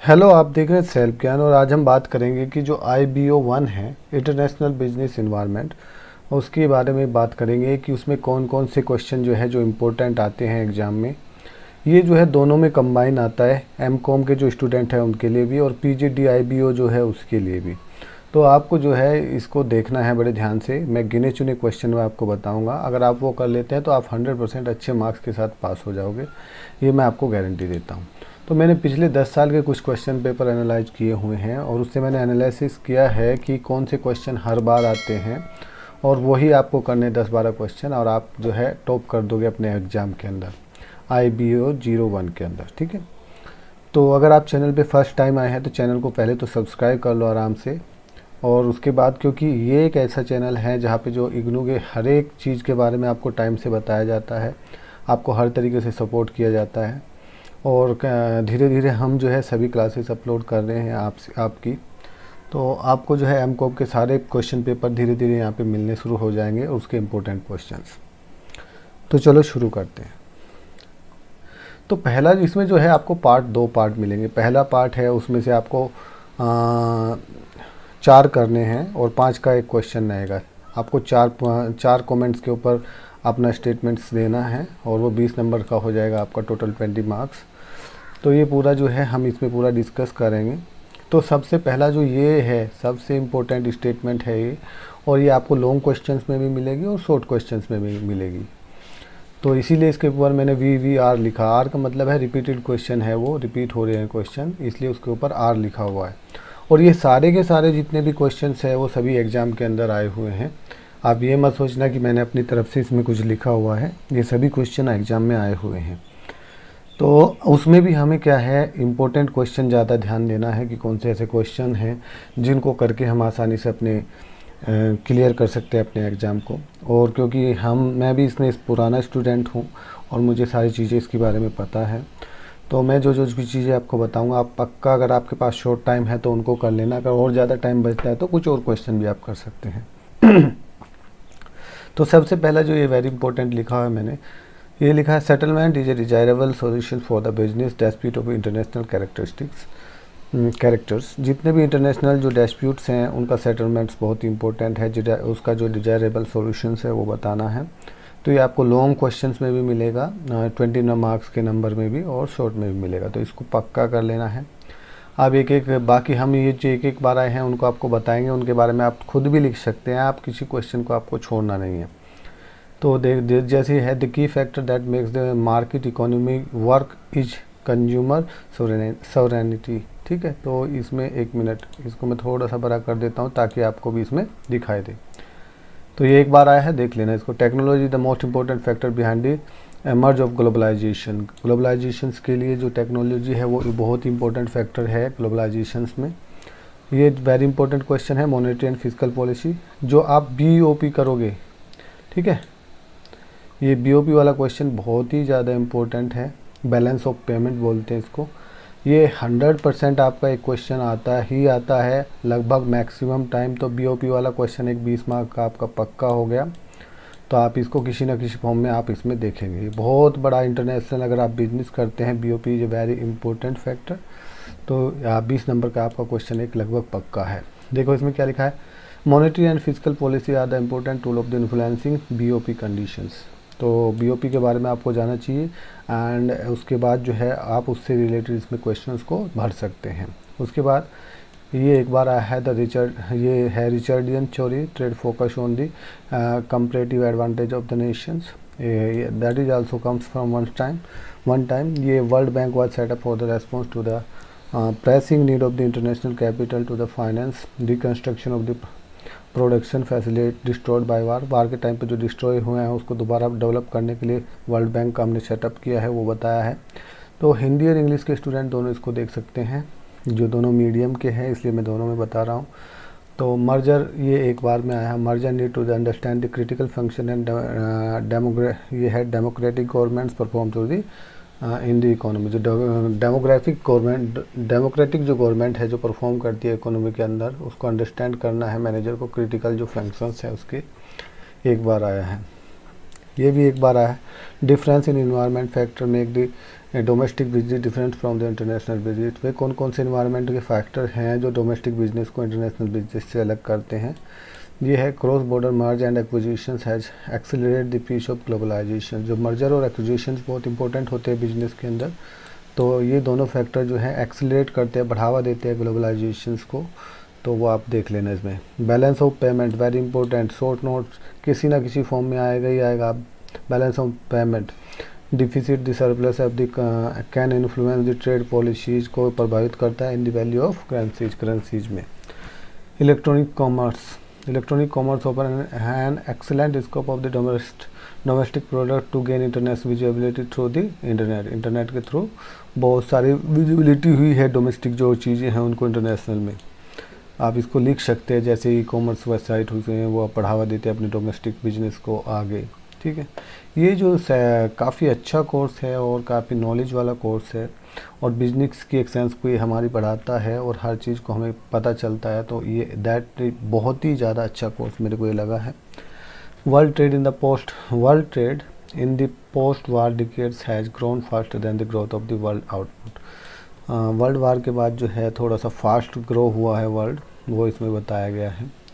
Hello, आप देख रहे हैं सेल्फ ज्ञान और आज हम बात करेंगे कि जो IBO-1 है इंटरनेशनल बिजनेस एनवायरनमेंट, उसके बारे में बात करेंगे कि उसमें कौन कौन से क्वेश्चन जो है जो इम्पोर्टेंट आते हैं एग्ज़ाम में। ये जो है दोनों में कंबाइन आता है, MCOM के जो स्टूडेंट हैं उनके लिए भी और PGD IBO जो है उसके लिए भी। तो आपको जो है इसको देखना है बड़े ध्यान से। मैं गिने चुने क्वेश्चन में आपको बताऊंगा, अगर आप वो कर लेते हैं तो आप 100% अच्छे मार्क्स के साथ पास हो जाओगे, ये मैं आपको गारंटी देता हूँ। तो मैंने पिछले 10 साल के कुछ क्वेश्चन पेपर एनालाइज किए हुए हैं और उससे मैंने एनालिसिस किया है कि कौन से क्वेश्चन हर बार आते हैं और वही आपको करने 10-12 क्वेश्चन और आप जो है टॉप कर दोगे अपने एग्ज़ाम के अंदर, IBO-01 के अंदर। ठीक है, तो अगर आप चैनल पे फर्स्ट टाइम आए हैं तो चैनल को पहले तो सब्सक्राइब कर लो आराम से। और उसके बाद, क्योंकि ये एक ऐसा चैनल है जहाँ पे जो इग्नू के हर एक चीज़ के बारे में आपको टाइम से बताया जाता है, आपको हर तरीके से सपोर्ट किया जाता है और धीरे धीरे हम जो है सभी क्लासेस अपलोड कर रहे हैं आपकी। तो आपको जो है MCOM के सारे क्वेश्चन पेपर धीरे धीरे यहाँ पे मिलने शुरू हो जाएंगे, उसके इम्पोर्टेंट क्वेश्चंस। तो चलो शुरू करते हैं। तो पहला इसमें जो है आपको दो पार्ट मिलेंगे। पहला पार्ट है, उसमें से आपको 4 करने हैं और 5 का एक क्वेश्चन आएगा। आपको चार कमेंट्स के ऊपर अपना स्टेटमेंट्स देना है और वो 20 नंबर का हो जाएगा आपका, टोटल 20 मार्क्स। तो ये पूरा जो है हम इसमें पूरा डिस्कस करेंगे। तो सबसे पहला जो ये है, सबसे इम्पोर्टेंट स्टेटमेंट है ये, और ये आपको लॉन्ग क्वेश्चंस में भी मिलेगी और शॉर्ट क्वेश्चंस में भी मिलेगी। तो इसीलिए इसके ऊपर मैंने VVR लिखा। आर का मतलब है रिपीटेड क्वेश्चन है, वो रिपीट हो रहे हैं क्वेश्चन, इसलिए उसके ऊपर R लिखा हुआ है। और ये सारे के सारे जितने भी क्वेश्चंस हैं वो सभी एग्ज़ाम के अंदर आए हुए हैं। आप ये मत सोचना कि मैंने अपनी तरफ से इसमें कुछ लिखा हुआ है, ये सभी क्वेश्चन एग्ज़ाम में आए हुए हैं। तो उसमें भी हमें क्या है, इम्पोर्टेंट क्वेश्चन ज़्यादा ध्यान देना है कि कौन से ऐसे क्वेश्चन हैं जिनको करके हम आसानी से अपने क्लियर कर सकते हैं अपने एग्ज़ाम को। और क्योंकि मैं भी इसमें पुराना स्टूडेंट हूँ और मुझे सारी चीज़ें इसके बारे में पता है, तो मैं जो भी चीज़ें आपको बताऊंगा, आप पक्का, अगर आपके पास शॉर्ट टाइम है तो उनको कर लेना। अगर और ज़्यादा टाइम बचता है तो कुछ और क्वेश्चन भी आप कर सकते हैं। तो सबसे पहला जो ये वेरी इंपॉर्टेंट लिखा है मैंने, ये लिखा है settlement is a desirable solution for the business dispute of international characters. जितने भी इंटरनेशनल जो डिस्प्यूट्स हैं उनका सेटलमेंट्स बहुत ही इंपॉर्टेंट है, उसका जो डिजायरेबल सॉल्यूशंस है वो बताना है। तो ये आपको लॉन्ग क्वेश्चंस में भी मिलेगा, 20 मार्क्स के नंबर में भी और शॉर्ट में भी मिलेगा, तो इसको पक्का कर लेना है। आप बाकी हम ये जो एक बार आए हैं उनको आपको बताएंगे, उनके बारे में आप खुद भी लिख सकते हैं, आप किसी क्वेश्चन को आपको छोड़ना नहीं है। तो जैसे है, the key factor that makes the market economy work is consumer sovereignty. ठीक है, तो इसमें 1 मिनट, इसको मैं थोड़ा सा बड़ा कर देता हूँ ताकि आपको भी इसमें दिखाई दे। तो ये एक बार आया है, देख लेना इसको। Technology the most important factor behind the emerge of globalisation. Globalisation के लिए जो टेक्नोलॉजी है वो बहुत इंपॉर्टेंट फैक्टर है ग्लोबलाइजेशन में। ये वेरी इंपॉर्टेंट क्वेश्चन है। मॉनेटरी एंड फिजिकल पॉलिसी, जो आप BOP करोगे, ठीक है, ये BOP वाला क्वेश्चन बहुत ही ज़्यादा इम्पोर्टेंट है। बैलेंस ऑफ पेमेंट बोलते हैं इसको। ये 100% आपका एक क्वेश्चन आता है लगभग मैक्सिमम टाइम। तो BOP वाला क्वेश्चन एक 20 मार्क का आपका पक्का हो गया। तो आप इसको किसी न किसी फॉर्म में आप इसमें देखेंगे। ये बहुत बड़ा इंटरनेशनल, अगर आप बिजनेस करते हैं, BOP is a very important factor. तो 20 नंबर का आपका क्वेश्चन एक लगभग पक्का है। देखो इसमें क्या लिखा है, monetary and physical policy are the important tool of the influencing BOP conditions. तो BOP के बारे में आपको जाना चाहिए एंड उसके बाद जो है आप उससे रिलेटेड इसमें क्वेश्चंस को भर सकते हैं। उसके बाद ये एक बार आया है ये है Ricardian theory, trade focus on the comparative advantage of the nations, that is also comes from one time. ये world bank was set up for the response to the pressing need of the international capital to the finance reconstruction of the production facility destroyed by war के time पे जो destroy हुए हैं उसको दोबारा develop करने के लिए वर्ल्ड बैंक का हमने सेटअप किया है, वो बताया है। तो हिंदी और इंग्लिश के स्टूडेंट दोनों इसको देख सकते हैं, जो दोनों मीडियम के हैं, इसलिए मैं दोनों में बता रहा हूँ। तो मर्जर ये एक बार में आया है। Merger need to understand the critical function and ये है democratic governments perform to the in the economy. जो डेमोक्रेटिक जो गवर्नमेंट है जो परफॉर्म करती है इकोनॉमी के अंदर, उसको अंडरस्टैंड करना है मैनेजर को, क्रिटिकल जो फंक्शंस हैं उसके। एक बार आया है, ये भी एक बार आया है। Difference in environment factor make the domestic business different from the international business. वे कौन कौन से इन्वायरमेंट के फैक्टर हैं जो डोमेस्टिक बिजनेस को इंटरनेशनल बिजनेस से अलग करते हैं। ये है cross border merge and acquisitions has accelerate the pace of globalization. जो मर्जर और एक्विजिशंस बहुत इंपॉर्टेंट होते हैं बिजनेस के अंदर, तो ये दोनों फैक्टर जो है एक्सेलरेट करते हैं, बढ़ावा देते हैं ग्लोबलाइजेशंस को। तो वो आप देख लेना इसमें। Balance of payment very important, short notes किसी ना किसी फॉर्म में आएगा ही आएगा। Balance of payment deficit the surplus of the can influence the trade policies को प्रभावित करता है in the value of currencies में। Electronic commerce open an excellent scope of the domestic product to gain international visibility through the internet के through बहुत सारी visibility हुई है डोमेस्टिक जो चीज़ें हैं उनको इंटरनेशनल में। आप इसको लिख सकते हैं, जैसे ई कॉमर्स वेबसाइट हुई हैं वो बढ़ावा देते हैं अपने डोमेस्टिक बिजनेस को आगे। ठीक है, ये जो काफ़ी अच्छा कोर्स है और काफ़ी नॉलेज वाला कोर्स है और बिजनेस की एक्सेंस को ये हमारी बढ़ाता है और हर चीज़ को हमें पता चलता है। तो ये बहुत ही ज़्यादा अच्छा कोर्स मेरे को ये लगा है। World trade in the post war decades has grown faster than the growth of the world output. World war के बाद जो है थोड़ा सा फास्ट ग्रो हुआ है वर्ल्ड, वो इसमें बताया गया है।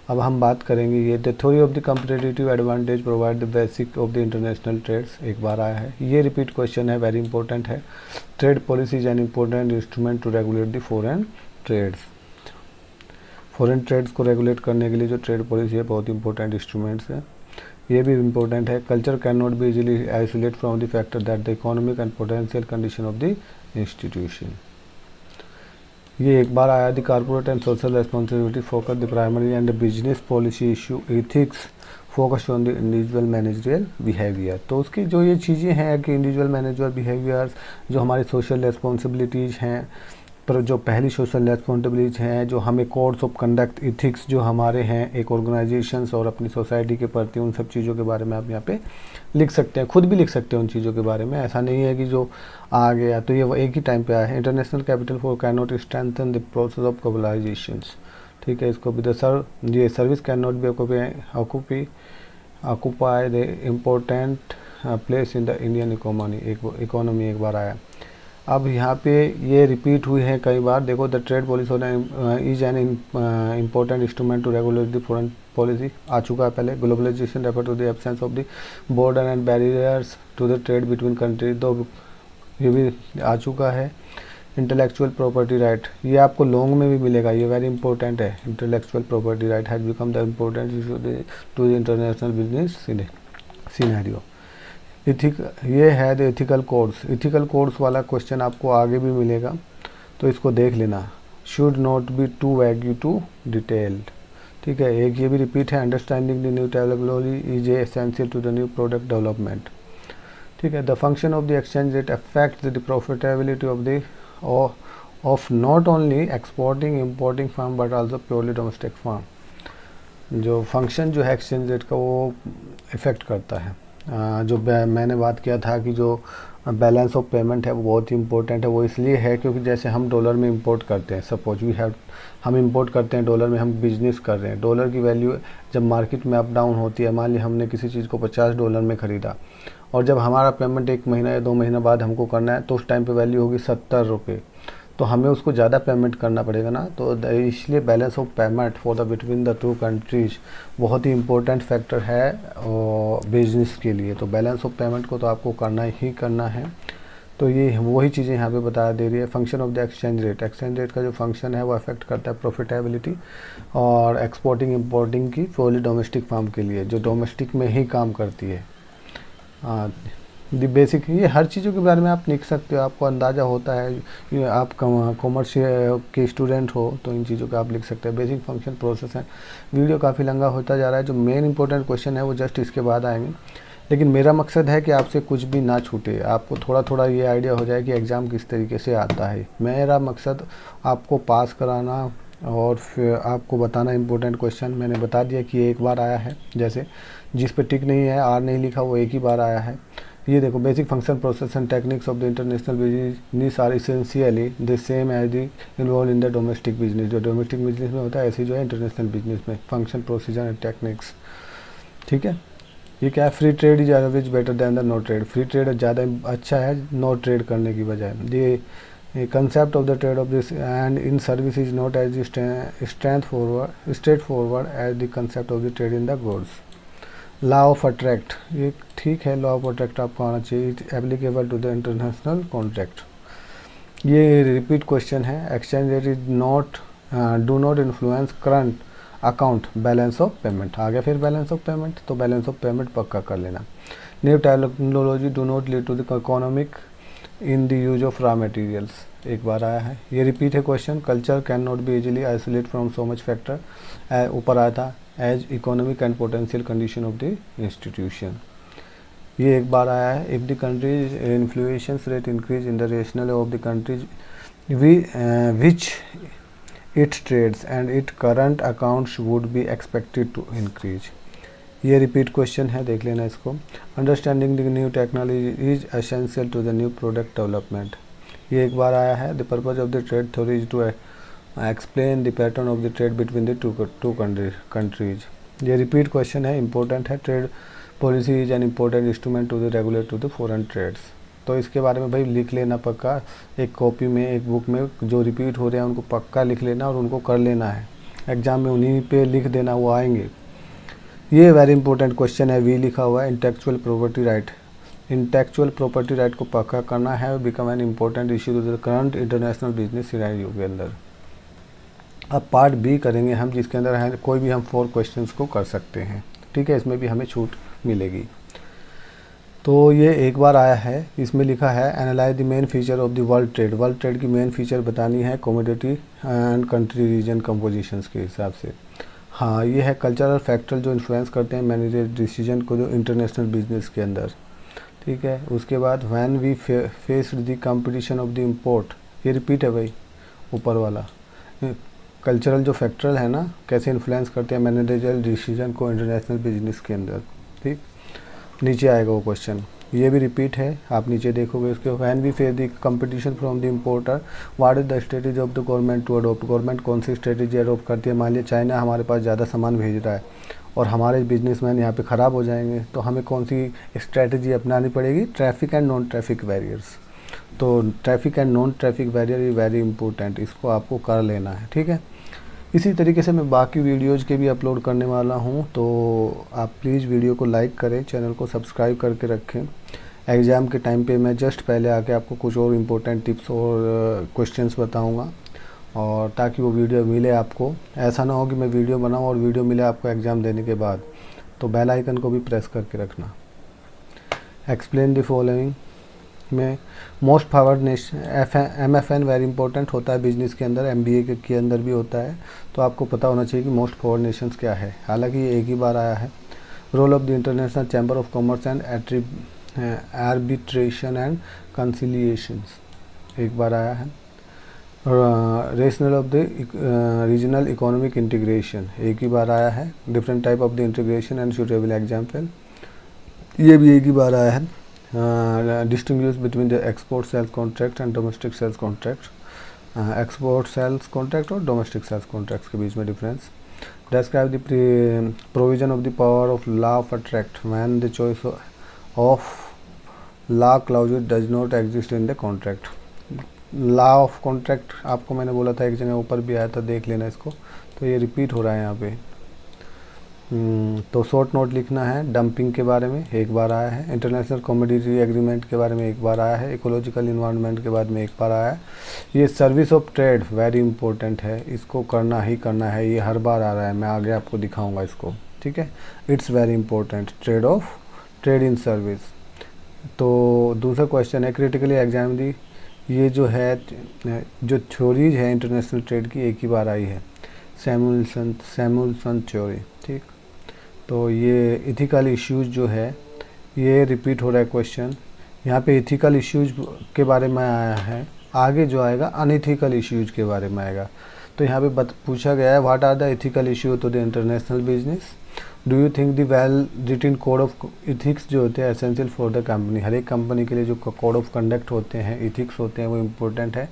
अब हम बात करेंगे ये the theory of the comparative advantage provide the basic of the international trades. एक बार आया है, ये रिपीट क्वेश्चन है, वेरी इंपॉर्टेंट है। Trade policy is an important instrument to regulate the foreign trades. Foreign trades को रेगुलेट करने के लिए जो ट्रेड पॉलिसी है बहुत इंपॉर्टेंट इंस्ट्रूमेंट्स है। ये भी इम्पोर्टेंट है। Culture can not be easily isolate from the factor that the economic and potential condition of the institution. ये एक बार आया। The corporate and social responsibility focus the primary and business policy issue ethics focus on the individual managerial behaviour. तो उसकी जो ये चीज़ें हैं कि इंडिविजुअल मैनेजर बिहेवियर्स, जो हमारी सोशल रेस्पॉन्सिबिलिटीज़ हैं, पर जो पहली सोशल रेस्पॉन्सिबिलिटीज हैं, जो हमें कोड्स ऑफ कंडक्ट इथिक्स जो हमारे हैं एक ऑर्गेनाइजेशंस और अपनी सोसाइटी के प्रति, उन सब चीज़ों के बारे में आप यहाँ पे लिख सकते हैं, खुद भी लिख सकते हैं उन चीज़ों के बारे में। ऐसा नहीं है कि जो आ गया तो ये एक ही टाइम पे आया है। International capital for can not strengthen the process of globalizations. ठीक है, इसको भी ये service can not be occupy the important place in the Indian economy एक बार आया। अब यहाँ पे ये रिपीट हुई है कई बार। देखो, the trade policy is an important instrument to regulate the foreign policy आ चुका है पहले। Globalization refer to the absence of the border and barriers to the trade between country, तो ये भी आ चुका है। इंटेलेक्चुअल प्रॉपर्टी राइट, ये आपको लॉन्ग में भी मिलेगा, ये वेरी इंपॉर्टेंट है। Intellectual property right has become the important issue to the international business scenario. ये है द एथिकल कोड्स वाला क्वेश्चन आपको आगे भी मिलेगा, तो इसको देख लेना। Should not be too vague too detailed. ठीक है, एक ये भी रिपीट है। Understanding the new technology is essential to the new product development. ठीक है, the function of the exchange rate affects the profitability of not only exporting importing firm but also purely domestic firm. जो function जो है exchange rate का वो effect करता है। जो मैंने बात किया था कि जो बैलेंस ऑफ पेमेंट है वो बहुत ही इंपॉर्टेंट है। वो इसलिए है क्योंकि जैसे हम डॉलर में इंपोर्ट करते हैं, सपोज हम इंपोर्ट करते हैं डॉलर में, हम बिजनेस कर रहे हैं। डॉलर की वैल्यू जब मार्केट में अप डाउन होती है, मान ली हमने किसी चीज़ को $50 में ख़रीदा और जब हमारा पेमेंट 1 महीना या 2 महीना बाद हमको करना है तो उस टाइम पे वैल्यू होगी ₹70, तो हमें उसको ज़्यादा पेमेंट करना पड़ेगा ना। तो इसलिए balance of payment for the between the two countries बहुत ही इंपॉर्टेंट फैक्टर है बिजनेस के लिए। तो बैलेंस ऑफ पेमेंट को तो आपको करना ही करना है। तो ये वही चीज़ें यहाँ पे बता दे रही है। Function of the exchange rate का जो फंक्शन है वो अफेक्ट करता है प्रॉफिटेबिलिटी और एक्सपोर्टिंग इम्पोर्टिंग की फॉर डोमेस्टिक फार्म के लिए, जो डोमेस्टिक में ही काम करती है। दी बेसिक, ये हर चीज़ों के बारे में आप लिख सकते हो, आपको अंदाज़ा होता है। ये आप कॉमर्स के स्टूडेंट हो तो इन चीज़ों का आप लिख सकते हैं। बेसिक फंक्शन प्रोसेस है। वीडियो काफ़ी लंबा होता जा रहा है। जो मेन इंपॉर्टेंट क्वेश्चन है वो जस्ट इसके बाद आएंगे, लेकिन मेरा मकसद है कि आपसे कुछ भी ना छूटे, आपको थोड़ा थोड़ा ये आइडिया हो जाए कि एग्ज़ाम किस तरीके से आता है। मेरा मकसद आपको पास कराना और फिर आपको बताना इम्पोर्टेंट क्वेश्चन। मैंने बता दिया कि एक बार आया है, जैसे जिस पे टिक नहीं है, आर नहीं लिखा, वो एक ही बार आया है। ये देखो, basic function process and techniques of the international business are essentially the same as the involve in the domestic business. जो डोमेस्टिक बिजनेस में होता है ऐसे जो है इंटरनेशनल बिजनेस में फंक्शन प्रोसीजर एंड टेक्निक्स। ठीक है, ये क्या है, free trade is always better than the no trade, free trade ज़्यादा अच्छा है नो ट्रेड करने की बजाय। ये concept of the trade of this and in service is not as straight forward as the concept of the trade in the goods. Law of attract, ये ठीक है, लॉ ऑफ अट्रैक्ट आपको आना चाहिए, it applicable to the international contract. ये repeat question है। Exchange rate is not do not influence current account balance of payment, आ गया फिर बैलेंस ऑफ पेमेंट, तो बैलेंस ऑफ पेमेंट पक्का कर लेना। New technology do not lead to the economic in the use of raw materials, एक बार आया है। ये रिपीट है question. Culture can not be easily isolate from so much factor, ऊपर आया था, as economic and potential condition of the institution, ये एक बार आया है। If the countries inflation rate increase in the rational of the countries which it trades and it current accounts would be expected to increase, ये repeat question है, देख लेना इसको। Understanding the new technology is essential to the new product development, ये एक बार आया है। The purpose of the trade theory is to explain the pattern of the trade between the two countries, ये रिपीट क्वेश्चन है, important है। Trade policy is an important instrument to the regulate to the foreign trades, तो इसके बारे में भाई लिख लेना पक्का, एक कॉपी में, एक बुक में जो रिपीट हो रहे हैं उनको पक्का लिख लेना और उनको कर लेना है, एग्जाम में उन्हीं पे लिख देना, वो आएंगे। ये वेरी इंपॉर्टेंट क्वेश्चन है, वी लिखा हुआ है। Intellectual property right, intellectual property right को पक्का करना है, become an important issue to the current international business scenario के अंदर। अब पार्ट बी करेंगे हम, जिसके अंदर है कोई भी हम 4 क्वेश्चंस को कर सकते हैं, ठीक है, इसमें भी हमें छूट मिलेगी। तो ये एक बार आया है, इसमें लिखा है analyse the main feature of the world trade, world trade की मेन फीचर बतानी है commodity and country reason compositions के हिसाब से। हाँ, ये है कल्चरल फैक्टर जो इन्फ्लुएंस करते हैं मैनेजर डिसीजन को जो इंटरनेशनल बिजनेस के अंदर, ठीक है। उसके बाद when we faced the competition of the import, ये रिपीट है भाई ऊपर वाला। कल्चरल जो फैक्टर है ना, कैसे इन्फ्लुएंस करते हैं मैनेजरियल डिसीजन को इंटरनेशनल बिजनेस के अंदर, ठीक। नीचे आएगा वो क्वेश्चन, ये भी रिपीट है, आप नीचे देखोगे उसके। When we face the competition from the importer what is the strategy of the government to adopt, government कौन सी स्ट्रेटेजी अडॉप्ट करती है। मान लिया चाइना हमारे पास ज़्यादा सामान भेज रहा है और हमारे बिजनेसमैन यहाँ पे ख़राब हो जाएंगे, तो हमें कौन सी स्ट्रेटेजी अपनानी पड़ेगी, traffic and non traffic barriers. तो traffic and non traffic barrier is very important, इसको आपको कर लेना है, ठीक है। इसी तरीके से मैं बाकी वीडियोज़ के भी अपलोड करने वाला हूँ, तो आप प्लीज़ वीडियो को लाइक करें, चैनल को सब्सक्राइब करके रखें। एग्ज़ाम के टाइम पे मैं जस्ट पहले आके आपको कुछ और इम्पोर्टेंट टिप्स और क्वेश्चंस बताऊँगा, और ताकि वो वीडियो मिले आपको। ऐसा ना हो कि मैं वीडियो बनाऊँ और वीडियो मिले आपको एग्ज़ाम देने के बाद, तो बेल आइकन को भी प्रेस करके रखना। एक्सप्लेन द फॉलोइंग में most forward nation, MFN very important होता है बिजनेस के अंदर, MBA के अंदर भी होता है, तो आपको पता होना चाहिए कि मोस्ट फॉरवर्ड नेशंस क्या है। हालांकि ये एक ही बार आया है। Role of the international chamber of commerce and arbitration and conciliations, एक बार आया है। Rational of the regional economic integration, एक ही बार आया है। Different type of the integration and suitable example, ये भी एक ही बार आया है। Distinguish between the export sales contract and domestic sales contract, export sales contract और domestic sales contracts के बीच में difference. Describe the provision of the power of law of attract when the choice of law clause does not exist in the contract. law of contract आपको मैंने बोला था एक जगह ऊपर भी आया था, देख लेना इसको, तो ये रिपीट हो रहा है यहाँ पे। तो शॉर्ट नोट लिखना है। डंपिंग के बारे में एक बार आया है। इंटरनेशनल कमोडिटी एग्रीमेंट के बारे में एक बार आया है। इकोलॉजिकल इन्वायरमेंट के बाद में एक बार आया है। ये service of trade very important है, इसको करना ही करना है, ये हर बार आ रहा है, मैं आगे आपको दिखाऊंगा इसको, ठीक है। It's very important, trade in service. तो दूसरा क्वेश्चन है क्रिटिकली एग्जाम दी, ये जो है जो थ्योरीज है इंटरनेशनल ट्रेड की एक ही बार आई है, सैमुअलसन थ्योरी, ठीक। तो ये इथिकल इश्यूज जो है ये रिपीट हो रहा है क्वेश्चन, यहाँ पे इथिकल इश्यूज के बारे में आया है, आगे जो आएगा अनइथिकल इश्यूज के बारे में आएगा। तो यहाँ पे पूछा गया है what are the ethical issue to the international business, do you think the well written code of ethics जो होते हैं एसेंशियल फॉर द कंपनी, हर एक कंपनी के लिए जो कोड ऑफ कंडक्ट होते हैं, इथिक्स होते हैं, वो इम्पोर्टेंट है।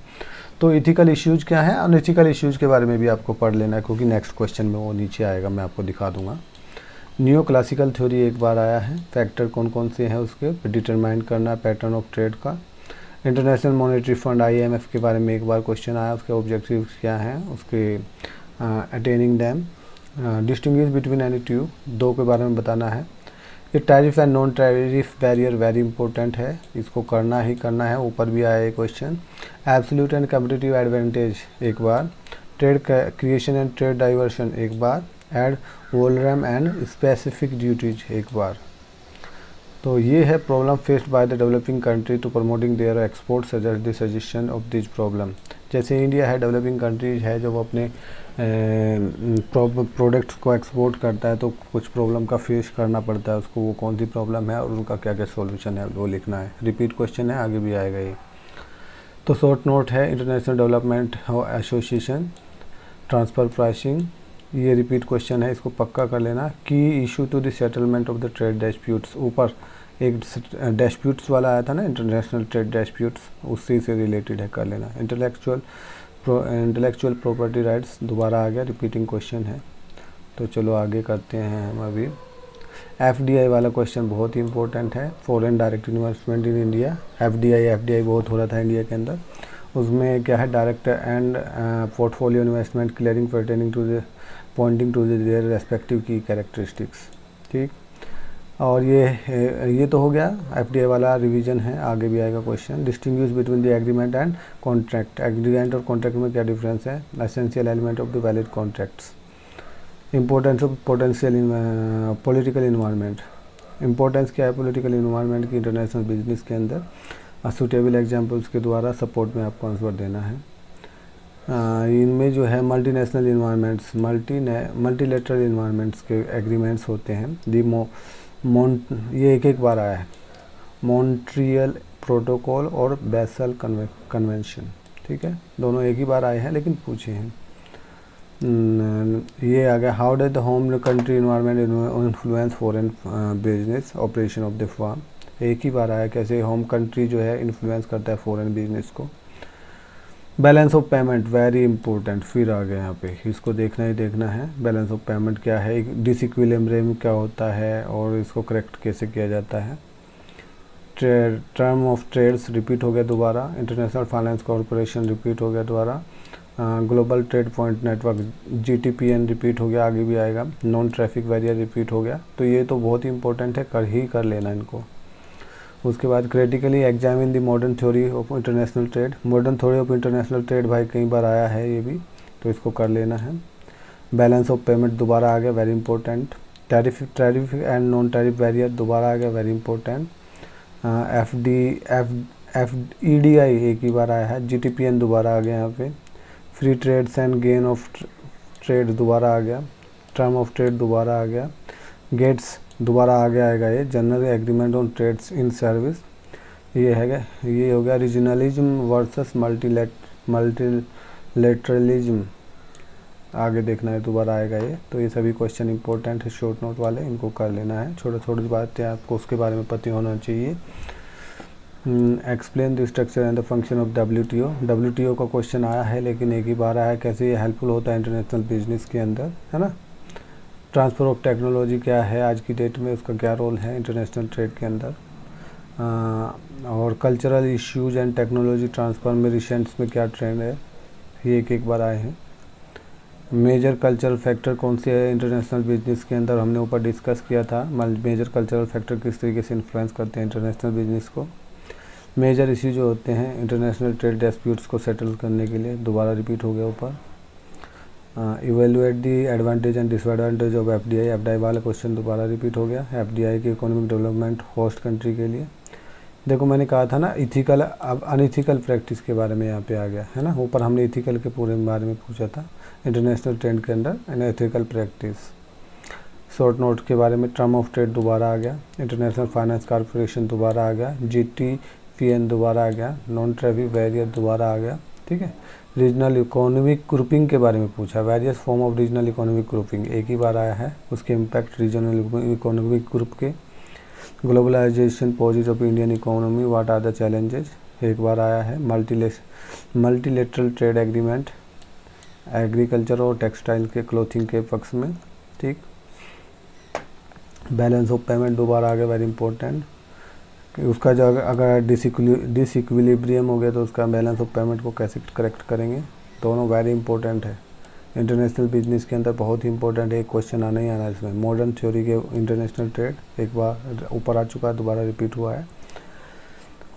तो इथिकल इश्यूज क्या है, अनइथिकल इश्यूज के बारे में भी आपको पढ़ लेना है, क्योंकि नेक्स्ट क्वेश्चन में वो नीचे आएगा, मैं आपको दिखा दूंगा। न्यू क्लासिकल थ्योरी एक बार आया है, फैक्टर कौन कौन से हैं उसके डिटरमाइन करना, पैटर्न ऑफ ट्रेड का। इंटरनेशनल मॉनेटरी फंड IMF के बारे में एक बार क्वेश्चन आया, उसके ऑब्जेक्टिव्स क्या हैं, उसके attaining them. Distinguish between any two, दो के बारे में बताना है। ये tariff and non tariff barrier very important है, इसको करना ही करना है, ऊपर भी आया ये question. Absolute and competitive advantage एक बार, trade creation and trade diversion एक बार, ad valorem and specific duties एक बार। तो ये है problem faced by the developing country to promoting their export suggest the suggestion of this problem. जैसे इंडिया है डेवलपिंग कंट्रीज है, जब अपने प्रोडक्ट्स को एक्सपोर्ट करता है तो कुछ प्रॉब्लम का फेस करना पड़ता है उसको, वो कौन सी प्रॉब्लम है और उनका क्या क्या सॉल्यूशन है वो लिखना है। रिपीट क्वेश्चन है, आगे भी आएगा ये। तो शॉर्ट नोट है, international development association transfer pricing, ये रिपीट क्वेश्चन है, इसको पक्का कर लेना। Key issue to the settlement of the trade disputes, ऊपर एक डिस्प्यूट्स वाला आया था ना, इंटरनेशनल ट्रेड डिस्प्यूट्स, उसी से रिलेटेड है, कर लेना। इंटेलेक्चुअल प्रॉपर्टी राइट्स दोबारा आ गया, रिपीटिंग क्वेश्चन है। तो चलो आगे करते हैं हम अभी। FDI वाला क्वेश्चन बहुत ही इंपॉर्टेंट है, foreign direct investment in India. FDI बहुत हो रहा था इंडिया के अंदर, उसमें क्या है, direct and portfolio investment clearing pertaining to the pointing to their respective की कैरेक्टरिस्टिक्स, ठीक। और ये तो हो गया, FDI वाला रिवीजन है, आगे भी आएगा question. Distinguish between the agreement and contract, agreement और कॉन्ट्रैक्ट में क्या डिफरेंस है, essential element of the valid contracts. Importance of potential political environment, importance क्या है पॉलिटिकल इन्वायरमेंट की इंटरनेशनल बिजनेस के अंदर, सूटेबल एग्जाम्पल्स के द्वारा सपोर्ट में आपको आंसर देना है। इनमें जो है मल्टीनेशनल इन्वायरमेंट्स, मल्टीलेटरल इन्वायरमेंट्स के एग्रीमेंट्स होते हैं। ये एक बार आया है, मॉन्ट्रियल प्रोटोकॉल और बेसल कन्वेंशन, ठीक है, दोनों एक ही बार आए हैं लेकिन पूछे हैं। ये आ गया, how does the home country environment influence foreign business operation of the firm, एक ही बार आया, कैसे होम कंट्री जो है इन्फ्लुएंस करता है फॉरेन बिजनेस को। Balance of payment very important, फिर आ गया यहाँ पे, इसको देखना ही देखना है। बैलेंस ऑफ पेमेंट क्या है, डिसइक्विलिब्रियम क्या होता है और इसको करेक्ट कैसे किया जाता है। टर्म ऑफ ट्रेड्स रिपीट हो गया दोबारा, इंटरनेशनल फाइनेंस कॉरपोरेशन रिपीट हो गया दोबारा, global trade point network GTPN repeat हो गया, आगे भी आएगा। नॉन ट्रैफिक बैरियर रिपीट हो गया, तो ये तो बहुत ही इंपॉर्टेंट है, कर लेना इनको। उसके बाद critically examine the modern theory of international trade, modern theory of international trade भाई कई बार आया है ये भी, तो इसको कर लेना है। बैलेंस ऑफ पेमेंट दोबारा आ गया, very important. Tariff and non tariff barrier दोबारा आ गया, वेरी इंपॉर्टेंट। EDI एक ही बार आया है, GTPN दोबारा आ गया यहाँ पे। Free trades and gain of trade दोबारा आ गया, टर्म ऑफ ट्रेड दोबारा आ गया, गेट्स दोबारा आगे आएगा ये, general agreement on trades in service, ये है, ये हो गया। रीजनलिज्म वर्सेस मल्टीलेटरलिज्म, आगे देखना है, दोबारा आएगा ये। तो ये सभी क्वेश्चन इंपॉर्टेंट है, शॉर्ट नोट वाले, इनको कर लेना है। छोटी बातें आपको उसके बारे में पता होना चाहिए। Explain the structure and the function of WTO का क्वेश्चन आया है लेकिन एक ही बार आया है, कैसे ये हेल्पफुल होता है इंटरनेशनल बिजनेस के अंदर, है ना। ट्रांसफ़र ऑफ टेक्नोलॉजी क्या है आज की डेट में, उसका क्या रोल है इंटरनेशनल ट्रेड के अंदर। और cultural issues and technology transfer में रिसेंट्स में क्या ट्रेंड है, ये एक बार आए हैं। मेजर कल्चरल फैक्टर कौन से है इंटरनेशनल बिजनेस के अंदर, हमने ऊपर डिस्कस किया था। मेजर कल्चरल फैक्टर किस तरीके से इन्फ्लुएंस करते हैं इंटरनेशनल बिजनेस को। मेजर इश्यू जो होते हैं इंटरनेशनल ट्रेड डिस्प्यूट्स को सेटल करने के लिए, दोबारा रिपीट हो गया ऊपर। Evaluate the advantage and disadvantage of FDI वाला क्वेश्चन दोबारा रिपीट हो गया। FDI की इकोनॉमिक डेवलपमेंट होस्ट कंट्री के लिए। देखो मैंने कहा था ना इथिकल, अब अनइथिकल प्रैक्टिस के बारे में यहाँ पे आ गया है ना, ऊपर हमने इथिकल के पूरे बारे में पूछा था इंटरनेशनल ट्रेड के अंदर, अनइथिकल प्रैक्टिस। शॉर्ट नोट के बारे में टर्म ऑफ ट्रेड दोबारा आ गया, इंटरनेशनल फाइनेंस कॉरपोरेशन दोबारा आ गया, GTPN दोबारा आ गया, नॉन ट्रैफिक बैरियर दोबारा आ गया, ठीक है। रीजनल इकोनॉमिक ग्रुपिंग के बारे में पूछा, various form of regional economic grouping एक ही बार आया है, उसके इम्पैक्ट रीजनल इकोनॉमिक ग्रुप के। Globalisation positive of Indian economy, what are the challenges एक बार आया है। मल्टीलेटरल ट्रेड एग्रीमेंट एग्रीकल्चर और टेक्सटाइल के क्लोथिंग के पक्ष में, ठीक। बैलेंस ऑफ पेमेंट दोबारा आ गया, वेरी इंपॉर्टेंट। उसका जो अगर डिसइक्विलिब्रियम हो गया तो उसका बैलेंस ऑफ पेमेंट को कैसे करेक्ट करेंगे, दोनों वेरी इंपॉर्टेंट है। इंटरनेशनल बिजनेस के अंदर बहुत ही इंपॉर्टेंट एक क्वेश्चन आना ही आना है इसमें। मॉडर्न थ्योरी के इंटरनेशनल ट्रेड एक बार ऊपर आ चुका है, दोबारा रिपीट हुआ है।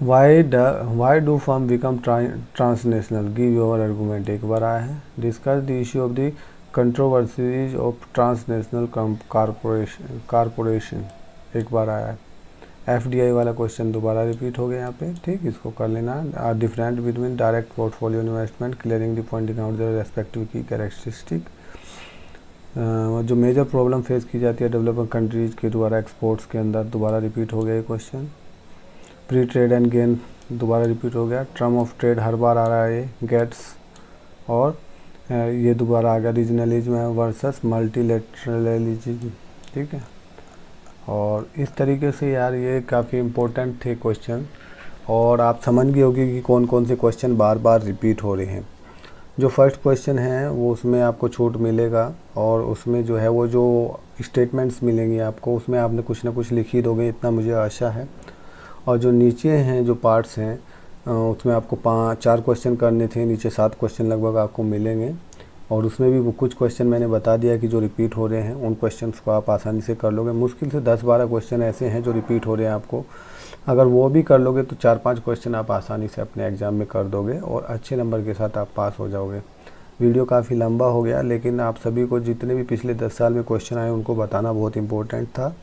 Why do firm become transnational, give your argument एक बार आया है। Discuss the issue of the controversies of transnational corporation एक बार आया है। FDI वाला क्वेश्चन दोबारा रिपीट हो गया यहाँ पे, ठीक, इसको कर लेना। Different between direct portfolio investment, clearing the pointing out the respective की कैरेक्टरिस्टिक। जो मेजर प्रॉब्लम फेस की जाती है डेवलपिंग कंट्रीज के द्वारा एक्सपोर्ट्स के अंदर, दोबारा रिपीट हो गया ये question. Pre trade and gain दोबारा रिपीट हो गया। टर्म ऑफ ट्रेड हर बार आ रहा है ये, गेट्स, और ये दोबारा आ गया रीजनलिज्म वर्सेस मल्टीलेटरलिज्म, ठीक है। और इस तरीके से यार ये काफ़ी इम्पोर्टेंट थे क्वेश्चन, और आप समझ गए होंगे कि कौन कौन से क्वेश्चन बार बार रिपीट हो रहे हैं। जो फर्स्ट क्वेश्चन है वो उसमें आपको छूट मिलेगा, और उसमें जो है वो जो स्टेटमेंट्स मिलेंगे आपको, उसमें आपने कुछ ना कुछ लिख ही दोगे, इतना मुझे आशा है। और जो नीचे हैं जो पार्ट्स हैं उसमें आपको 4 क्वेश्चन करने थे, नीचे 7 क्वेश्चन लगभग आपको मिलेंगे। और उसमें भी वो कुछ क्वेश्चन मैंने बता दिया कि जो रिपीट हो रहे हैं उन क्वेश्चंस को आप आसानी से कर लोगे। मुश्किल से 10-12 क्वेश्चन ऐसे हैं जो रिपीट हो रहे हैं आपको, अगर वो भी कर लोगे तो 4-5 क्वेश्चन आप आसानी से अपने एग्ज़ाम में कर दोगे और अच्छे नंबर के साथ आप पास हो जाओगे। वीडियो काफ़ी लंबा हो गया, लेकिन आप सभी को जितने भी पिछले 10 साल में क्वेश्चन आए उनको बताना बहुत इंपॉर्टेंट था,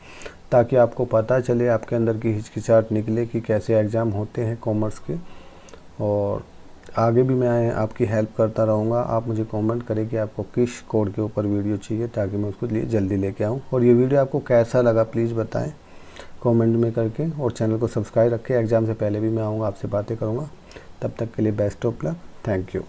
ताकि आपको पता चले, आपके अंदर की हिचकिचाहट निकले कि कैसे एग्ज़ाम होते हैं कॉमर्स के। और आगे भी मैं आपकी हेल्प करता रहूँगा। आप मुझे कमेंट करें कि आपको किस कोड के ऊपर वीडियो चाहिए, ताकि मैं उसको जल्दी लेके आऊँ। और ये वीडियो आपको कैसा लगा प्लीज़ बताएं कमेंट में करके, और चैनल को सब्सक्राइब रखें। एग्ज़ाम से पहले भी मैं आऊँगा, आपसे बातें करूँगा। तब तक के लिए best of luck, thank you.